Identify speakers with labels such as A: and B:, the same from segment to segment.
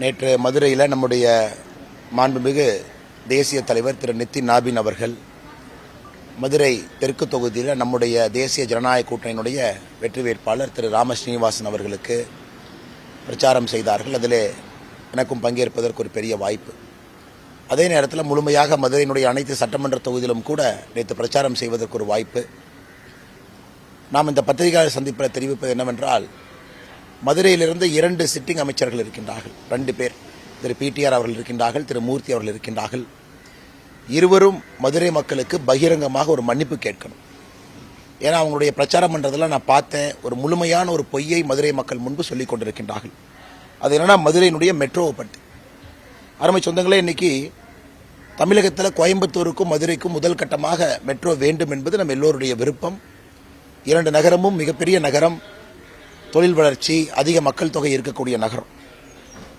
A: நேற்று மதுரையில் நம்முடைய மாண்புமிகு தேசிய தலைவர் திரு நிதின் நாபின் அவர்கள் மதுரை தெற்கு தொகுதியில் நம்முடைய தேசிய ஜனநாயக கூட்டணியினுடைய வெற்றி வேட்பாளர் திரு ராம ஸ்ரீனிவாசன் அவர்களுக்கு பிரச்சாரம் செய்தார்கள். அதில் எனக்கும் பங்கேற்பதற்கு ஒரு பெரிய வாய்ப்பு. அதே நேரத்தில் முழுமையாக மதுரையினுடைய அனைத்து சட்டமன்ற தொகுதியிலும் கூட நேற்று பிரச்சாரம் செய்வதற்கு ஒரு வாய்ப்பு. நாம் இந்த பத்திரிகையாளர் சந்திப்பில் தெரிவிப்பது என்னவென்றால், மதுரையிலிருந்து 2 சிட்டிங் அமைச்சர்கள் இருக்கின்றார்கள். 2 பேர், திரு பிடிஆர் அவர்கள் இருக்கின்றார்கள், திரு மூர்த்தி அவர்கள் இருக்கின்றார்கள். இருவரும் மதுரை மக்களுக்கு பகிரங்கமாக ஒரு மன்னிப்பு கேட்கணும். ஏன்னா அவங்களுடைய பிரச்சாரம் பண்ணுறதெல்லாம் நான் பார்த்தேன். ஒரு முழுமையான ஒரு பொய்யை மதுரை மக்கள் முன்பு சொல்லிக் கொண்டிருக்கின்றார்கள். அது என்னன்னா, மதுரையினுடைய மெட்ரோவை பற்றி. அருமை சொந்தங்களே, இன்னைக்கு தமிழகத்தில் கோயம்புத்தூருக்கும் மதுரைக்கும் முதல் கட்டமாக மெட்ரோ வேண்டும் என்பது நம்ம எல்லோருடைய விருப்பம். 2 நகரமும் மிகப்பெரிய நகரம், தொழில் வளர்ச்சி, அதிக மக்கள் தொகை இருக்கக்கூடிய நகரம்.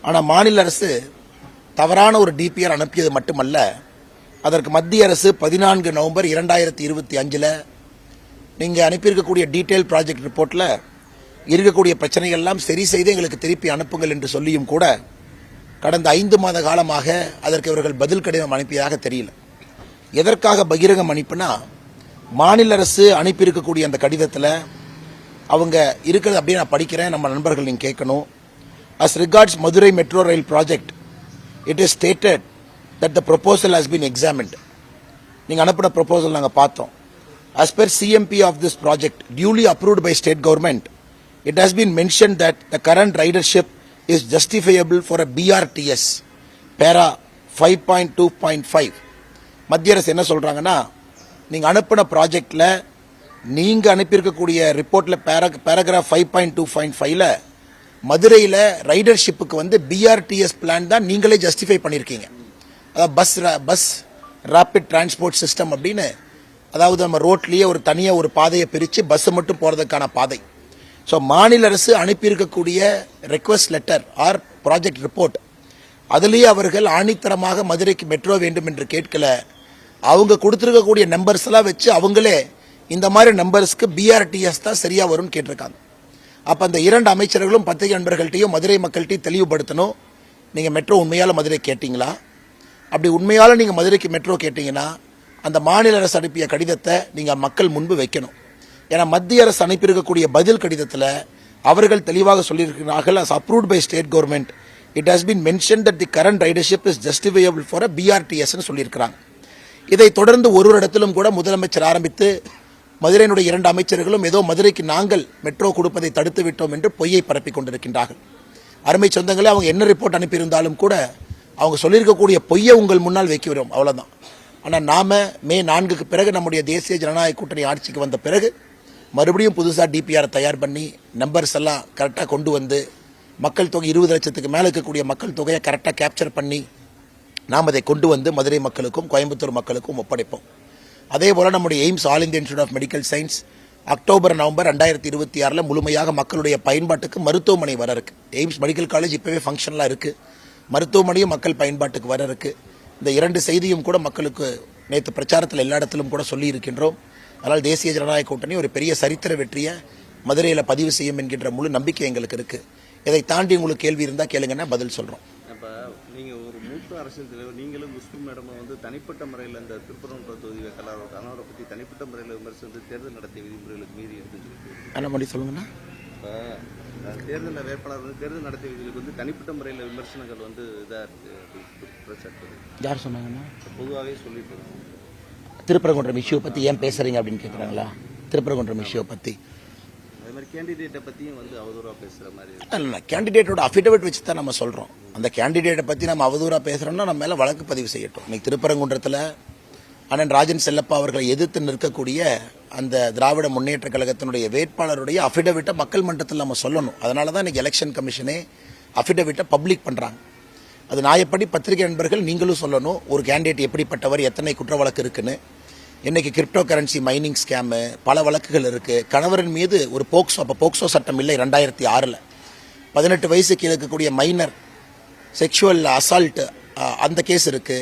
A: ஆனால் மாநில அரசு தவறான ஒரு டிபிஆர் அனுப்பியது மட்டுமல்ல, அதற்கு மத்திய அரசு 14 நவம்பர் 2025 நீங்கள் அனுப்பியிருக்கக்கூடிய டீட்டெயில் ப்ராஜெக்ட் ரிப்போர்ட்டில் இருக்கக்கூடிய பிரச்சனைகள் எல்லாம் சரி செய்து எங்களுக்கு திருப்பி அனுப்புங்கள் என்று சொல்லியும் கூட கடந்த 5 மாத காலமாக அதற்கு இவர்கள் பதில் கடிதம் அனுப்பியதாக தெரியல. எதற்காக பகிரங்கம் அனுப்பினா, மாநில அரசு அனுப்பியிருக்கக்கூடிய அந்த கடிதத்தில் அவங்க இருக்கிறது அப்படியே நான் படிக்கிறேன், நம்ம நண்பர்கள் நீங்கள் கேட்கணும். As regards Madurai Metro Rail project, it is stated that the proposal has been examined. நீங்கள் அனுப்பின ப்ரொபோசல் நாங்கள் பார்த்தோம். As per CMP of this project, duly approved by state government, it has been mentioned that the current ridership is justifiable for a BRTS, para 5.2.5. மத்திய அரசு என்ன சொல்கிறாங்கன்னா, நீங்கள் அனுப்பின ப்ராஜெக்டில் நீங்கள் அனுப்பியிருக்கக்கூடிய ரிப்போர்ட்டில் பேராகிராஃப் 5.2.5 மதுரையில் ரைடர்ஷிப்புக்கு வந்து பிஆர்டிஎஸ் பிளான் தான் நீங்களே ஜஸ்டிஃபை பண்ணியிருக்கீங்க. அதாவது பஸ் ரேபிட் டிரான்ஸ்போர்ட் சிஸ்டம் அப்படின்னு, அதாவது நம்ம ரோட்லேயே ஒரு தனியாக ஒரு பாதையை பிரித்து பஸ்ஸு மட்டும் போகிறதுக்கான பாதை. ஸோ மாநில அரசு அனுப்பியிருக்கக்கூடிய request letter or project report, அதுலேயே அவர்கள் ஆணித்தரமாக மதுரைக்கு மெட்ரோ வேண்டும் என்று கேட்கல. அவங்க கொடுத்துருக்கக்கூடிய நம்பர்ஸ் எல்லாம் வச்சு அவங்களே இந்த மாதிரி நம்பர்ஸ்க்கு பிஆர்டிஎஸ் தான் சரியா வரும்னு கேட்டிருக்காங்க. அப்ப அந்த 2 அமைச்சர்களும் பத்திரிகை நண்பர்கள்ட்டையும் மதுரை மக்கள்கிட்டையும் தெளிவுபடுத்தணும். நீங்க மெட்ரோ உண்மையால மதுரை கேட்டீங்களா? அப்படி உண்மையால நீங்க மதுரைக்கு மெட்ரோ கேட்டீங்கன்னா அந்த மாநில அரசு அனுப்பிய கடிதத்தை நீங்க மக்கள் முன்பு வைக்கணும். ஏன்னா மத்திய அரசு அனுப்பியிருக்கக்கூடிய பதில் கடிதத்தில் அவர்கள் தெளிவாக சொல்லியிருக்கிறார்கள், as approved by state government, it has been mentioned that the current ridership is justifiable for a BRTS ன்னு சொல்லியிருக்கிறாங்க. இதை தொடர்ந்து ஒரு இடத்திலும் கூட முதலமைச்சர் ஆரம்பித்து மதுரையினுடைய 2 அமைச்சர்களும் ஏதோ மதுரைக்கு நாங்கள் மெட்ரோ கொடுப்பதை தடுத்து விட்டோம் என்று பொய்யை பரப்பிக் கொண்டிருக்கின்றார்கள். அருமை சொந்தங்களே, அவங்க என்ன ரிப்போர்ட் அனுப்பியிருந்தாலும் கூட அவங்க சொல்லியிருக்கக்கூடிய பொய்யை உங்கள் முன்னால் வைக்கிறோம், அவ்வளோதான். ஆனால் நாம மே 4க்கு பிறகு நம்முடைய தேசிய ஜனநாயக கூட்டணி ஆட்சிக்கு வந்த பிறகு மறுபடியும் புதுசாக டிபிஆர் தயார் பண்ணி நம்பர்ஸ் எல்லாம் கரெக்டாக கொண்டு வந்து மக்கள் தொகை 20 லட்சத்துக்கு மேலே இருக்கக்கூடிய மக்கள் தொகையை கரெக்டாக கேப்சர் பண்ணி நாம் அதை கொண்டு வந்து மதுரை மக்களுக்கும் கோயம்புத்தூர் மக்களுக்கும் ஒப்படைப்போம். அதே போல நம்முடைய AIIMS All India Institute of Medical Science October November 2026 முழுமையாக மக்களுடைய பயன்பாட்டுக்கு மருத்துவமனை வர இருக்கு. எய்ம்ஸ் மெடிக்கல் காலேஜ் இப்பவே ஃபங்க்ஷனலாக இருக்கு, மருத்துவமனையும் மக்கள் பயன்பாட்டுக்கு வர இருக்கு. இந்த 2 செய்தியும் கூட மக்களுக்கு நேற்று பிரச்சாரத்தில் எல்லா இடத்திலும் கூட சொல்லி இருக்கின்றோம். அதனால் தேசிய ஜனநாயக கூட்டணி ஒரு பெரிய சரித்திர வெற்றியை மதுரையில் பதிவு செய்யும் என்கின்ற முழு நம்பிக்கை எங்களுக்கு இருக்கு. இதை தாண்டி உங்களுக்கு கேள்வி இருந்தால் கேளுங்கன்னா பதில் சொல்றோம்.
B: அரசியல் தலைவர் நீங்களும் குஷ்பு மேடமும் வந்து தனிப்பட்ட முறையில் இந்த திருப்பரங்குன்றம் தொகுதி கலவரை பற்றி தனிப்பட்ட முறையில் விமர்சித்து தேர்தல் நடத்திய விதிமுறைகளுக்கு மீறி எடுத்துருக்கு.
A: என்ன பண்ணி சொல்லுங்கண்ணா?
B: இப்போ தேர்தல் வேட்பாளர் வந்து தேர்தல் நடத்திய விதிகளுக்கு வந்து தனிப்பட்ட முறையில் விமர்சனங்கள் வந்து இதாக இருக்குது.
A: யார் சொன்னாங்கன்னா?
B: பொதுவாகவே சொல்லிட்டு
A: திருப்பரங்குன்றம் இஷ்யூ பற்றி ஏன் பேசுறீங்க அப்படின்னு கேட்குறாங்களா? திருப்பரங்குன்றம் இஷ்யூ பற்றி
B: கேண்டிடேட்டை பற்றியும் வந்து அவதூறாக பேசுகிற மாதிரி
A: இல்லை. கேண்டிடேட்டோட அஃபிடவிட் வச்சு தான் நம்ம சொல்கிறோம். அந்த கேண்டிடேட்டை பற்றி நம்ம அவதூறாக பேசுகிறோம்னா நம்ம மேலே வழக்கு பதிவு செய்யட்டும். இன்னைக்கு திருப்பரங்குன்றத்தில் அண்ணன் ராஜன் செல்லப்பா அவர்களை எதிர்த்து நிற்கக்கூடிய அந்த திராவிட முன்னேற்ற கழகத்தினுடைய வேட்பாளருடைய அஃபிடவிட்டை மக்கள் மன்றத்தில் நம்ம சொல்லணும். அதனால தான் இன்னைக்கு எலெக்ஷன் கமிஷனே அஃபிடவிட்டை பப்ளிக் பண்ணுறாங்க. அது நியாயப்படி பத்திரிகை நண்பர்கள் நீங்களும் சொல்லணும், ஒரு கேண்டிடேட் எப்படிப்பட்டவர், எத்தனை குற்ற வழக்கு இருக்குன்னு. இன்னைக்கு கிரிப்டோ கரன்சி மைனிங் ஸ்கேமு பல வழக்குகள் இருக்கு. கணவரின் மீது ஒரு போக்சோ சட்டம் இல்லை 2006 18 வயசுக்கு இருக்கக்கூடிய மைனர் செக்ஷுவல் அசால்ட் அந்த கேஸ் இருக்கு.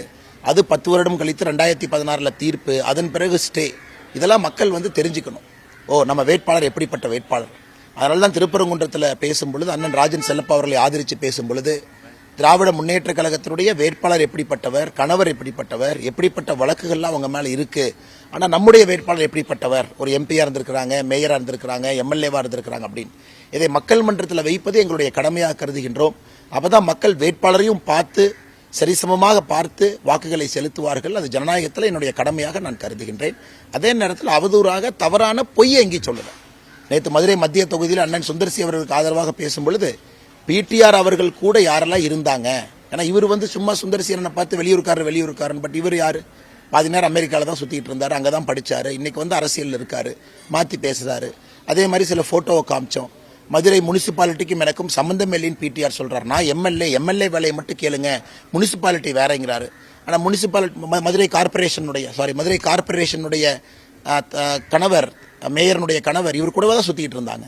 A: அது 10 வருடம் கழித்து 2016 தீர்ப்பு, அதன் பிறகு ஸ்டே. இதெல்லாம் மக்கள் வந்து தெரிஞ்சுக்கணும். ஓ, நம்ம வேட்பாளர் எப்படிப்பட்ட வேட்பாளர். அதனால தான் திருப்பரங்குன்றத்தில் பேசும் பொழுது அண்ணன் ராஜன் செல்லப்பா அவர்களை ஆதரித்து பேசும் பொழுது திராவிட முன்னேற்ற கழகத்தினுடைய வேட்பாளர் எப்படிப்பட்டவர், கணவர் எப்படிப்பட்டவர், எப்படிப்பட்ட வழக்குகள்லாம் அவங்க மேல இருக்கு. ஆனா நம்முடைய வேட்பாளர் எப்படிப்பட்டவர், ஒரு எம்பியா இருந்திருக்கிறாங்க, மேயரா இருந்திருக்கிறாங்க, எம்எல்ஏவா இருந்திருக்கிறாங்க அப்படின்னு இதை மக்கள் மன்றத்தில் வைப்பது எங்களுடைய கடமையாக கருதுகின்றோம். அப்பதான் மக்கள் வேட்பாளரையும் பார்த்து சரிசமமாக பார்த்து வாக்குகளை செலுத்துவார்கள். அது ஜனநாயகத்தில் என்னுடைய கடமையாக நான் கருதுகின்றேன். அதே நேரத்தில் அவதூறாக தவறான பொய்யை எங்கேயும் சொல்லல. நேற்று மதுரை மத்திய தொகுதியில் அண்ணன் சுந்தர்சி அவர்களுக்கு ஆதரவாக பேசும் பொழுது பிடிஆர் அவர்கள் கூட யாரெல்லாம் இருந்தாங்க, ஏன்னா இவர் சும்மா சுந்தர்சீரனை பார்த்து வெளியூருக்காரன், பட் இவர் யாரு, பாதி நேரம் அமெரிக்காவில் தான் சுத்திட்டு இருந்தாரு, அங்கதான் படிச்சாரு, இன்னைக்கு அரசியல் இருக்காரு, மாத்தி பேசுறாரு. அதே மாதிரி சில போட்டோவை காமிச்சோம். மதுரை முனிசிபாலிட்டிக்கும் எனக்கும் சம்பந்தம் இல்லைன்னு பிடிஆர் சொல்றாரு. நான் எம்எல்ஏ வேலையை மட்டும் கேளுங்க, முனிசிபாலிட்டி வேறங்கிறாரு. ஆனா மதுரை கார்பரேஷனுடைய கணவர், மேயரனுடைய கணவர் இவர் கூடவே தான் சுத்திட்டு இருந்தாங்க,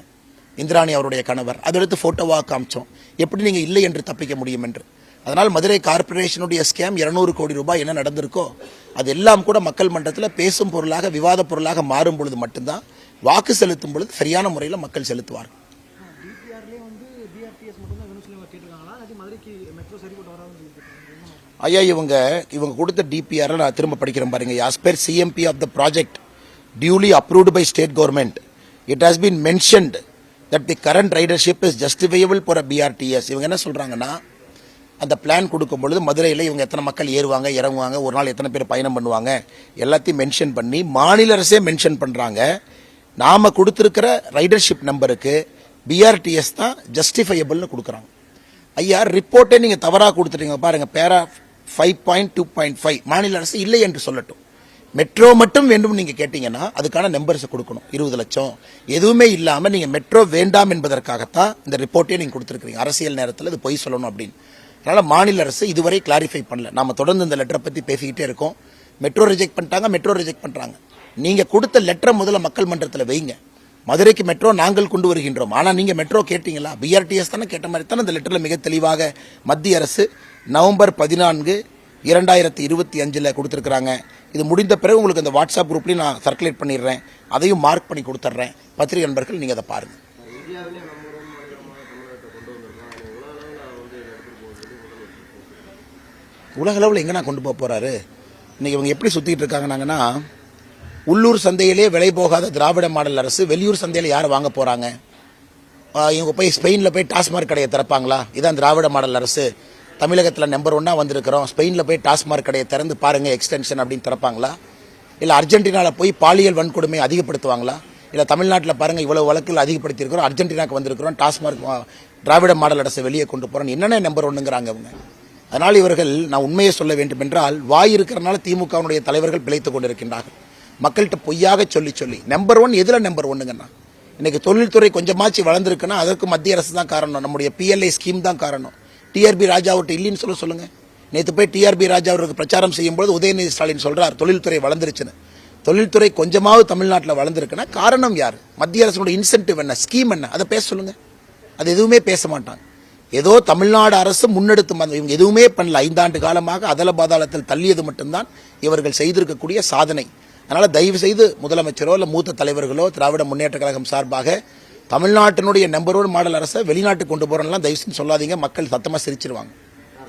A: இந்திராணி அவருடைய கணவர். அதெடுத்து போட்டோவாக காமிச்சோம். எப்படி நீங்க இல்லை என்று தப்பிக்க முடியும் என்று. அதனால் மதுரை கார்பரேஷனுடைய ஸ்கேம் 200 கோடி ரூபாய் என்ன நடந்திருக்கோ அது எல்லாம் கூட மக்கள் மன்றத்தில் பேசும் பொருளாக, விவாத பொருளாக மாறும் பொழுது மட்டும்தான் வாக்கு செலுத்தும் பொழுது சரியான முறையில் மக்கள் செலுத்துவார்கள். ஐயா, இவங்க கொடுத்த டிபிஆர் நான் திரும்ப படிக்கிறேன் பாருங்க. as per CMP of the project duly approved by state government, it has been mentioned that the current ridership is justifiable for a BRTS. இவங்க என்ன சொல்றாங்கன்னா, அந்த பிளான் கொடுக்கும் பொழுது மதுரையில் இவங்க எத்தனை மக்கள் ஏறுவாங்க, இறங்குவாங்க, ஒரு நாள் எத்தனை பேர் பயணம் பண்ணுவாங்க, எல்லாத்தையும் மென்ஷன் பண்ணி மாநில அரசே மென்ஷன் பண்றாங்க. நாம கொடுத்திருக்கிற ரைடர்ஷிப் நம்பருக்கு BRTS தான் ஜஸ்டிஃபையபிள்னு கொடுக்குறாங்க. ஐயா, ரிப்போர்ட்டே நீங்க தவறா கொடுத்துட்டீங்க பாருங்க. பேரா 5.2.5 மாநில அரசு இல்லை என்று சொல்லட்டும். மெட்ரோ மட்டும் வேண்டும் நீங்க கேட்டீங்கன்னா அதுக்கான நம்பர்ஸ் கொடுக்கணும். 20 லட்சம் எதுவுமே இல்லாம நீங்க மெட்ரோ வேண்டாம் என்பதற்காகத்தான் இந்த ரிப்போர்ட்டே நீங்க கொடுத்திருக்கீங்க. அரசியல் நேரத்தில் இது பொய் சொல்லணும் அப்படின்னு. அதனால மாநில அரசு இதுவரை கிளாரிஃபை பண்ணல. நாம தொடர்ந்து இந்த லெட்டரை பத்தி பேசிக்கிட்டே இருக்கோம். மெட்ரோ ரிஜெக்ட் பண்றாங்க. நீங்க கொடுத்த லெட்டரை முதல்ல மக்கள் மன்றத்தில் வைங்க. மதுரைக்கு மெட்ரோ நாங்கள் கொண்டு வருகின்றோம். ஆனா நீங்க மெட்ரோ கேட்டீங்களா? BRTS தானே கேட்ட மாதிரி தானே இந்த லெட்டர்ல மிக தெளிவாக மத்திய அரசு நவம்பர் 14, 2025 கொடுத்திருக்காங்க. இது முடிந்த பிறகு உங்களுக்கு அந்த வாட்ஸ்அப் குரூப்லயும் நான் சர்க்குலேட் பண்ணிடுறேன். அதையும் மார்க் பண்ணி கொடுத்துட்றேன். பத்திரிகை நண்பர்கள் நீங்க அதை பாருங்க. உலக அளவில் எங்க நான் கொண்டு போக போறாரு? இன்னைக்கு இவங்க எப்படி சுத்திட்டு இருக்காங்கன்னா, உள்ளூர் சந்தையிலே விலை போகாத திராவிட மாடல் அரசு வெளியூர் சந்தையில யார் வாங்க போறாங்க? இவங்க போய் ஸ்பெயின்ல போய் டாஸ்மார்க் கடையை திறப்பாங்களா? இதான் திராவிட மாடல் அரசு. தமிழகத்தில் நம்பர் 1 வந்திருக்கிறோம், ஸ்பெயின்ல போய் டாஸ்மார்க் கடையை திறந்து பாருங்க எக்ஸ்டென்ஷன் அப்படின்னு திறப்பாங்களா? இல்ல அர்ஜென்டினால போய் பாலியல் வன்கொடுமை அதிகப்படுத்துவாங்களா? இல்ல தமிழ்நாட்டில் பாருங்க இவ்வளவு வழக்குகள் அதிகப்படுத்தி இருக்கிறோம், அர்ஜென்டினாக்கு வந்திருக்கிறோம், டாஸ்மார்க் திராவிட மாடல் அரசு வெளியே கொண்டு போறோம், என்னென்ன நம்பர் 1ங்கிறாங்க அவங்க. அதனால் இவர்கள், நான் உண்மையை சொல்ல வேண்டும் என்றால், வாய் இருக்கிறனால திமுகவுடைய தலைவர்கள் பிழைத்துக் கொண்டிருக்கின்றார்கள். மக்கள்கிட்ட பொய்யாக சொல்லி நம்பர் 1 எதுல நம்பர் 1ங்கன்னா, இன்னைக்கு தொழில்துறை கொஞ்சமாச்சு வளர்ந்துருக்குன்னா அதற்கு மத்திய அரசு தான் காரணம், நம்முடைய PLI ஸ்கீம் தான் காரணம். டிஆர்பி ராஜா அவர்கிட்ட இல்லைன்னு சொல்லுங்க. நேற்று போய் டிஆர்பி ராஜா அவருக்கு பிரச்சாரம் செய்யும் போது உதயநிதி ஸ்டாலின் சொல்றார் தொழில்துறை வளர்ந்துருச்சுன்னு. தொழில்துறை கொஞ்சமாவது தமிழ்நாட்டில் வளர்ந்துருக்குன்னா காரணம் யார்? மத்திய அரசுடைய இன்சென்டிவ் என்ன, ஸ்கீம் என்ன, அதை பேச சொல்லுங்க. அது எதுவுமே பேச மாட்டாங்க. ஏதோ தமிழ்நாடு அரசு முன்னெடுத்து இவங்க எதுவுமே பண்ணல. 5 ஆண்டு காலமாக அதல பாதாளத்தில் தள்ளியது மட்டும்தான் இவர்கள் செய்திருக்கக்கூடிய சாதனை. அதனால தயவு செய்து முதலமைச்சரோ இல்ல மூத்த தலைவர்களோ திராவிட முன்னேற்ற கழகம் சார்பாக தமிழ்நாட்டினுடைய நம்பர் 1 மாடல் அரசை வெளிநாட்டுக்கு கொண்டு போறோம்லாம் தயவு செஞ்சு சொல்லாதீங்க. மக்கள் சத்தமா சிரிச்சிருவாங்க.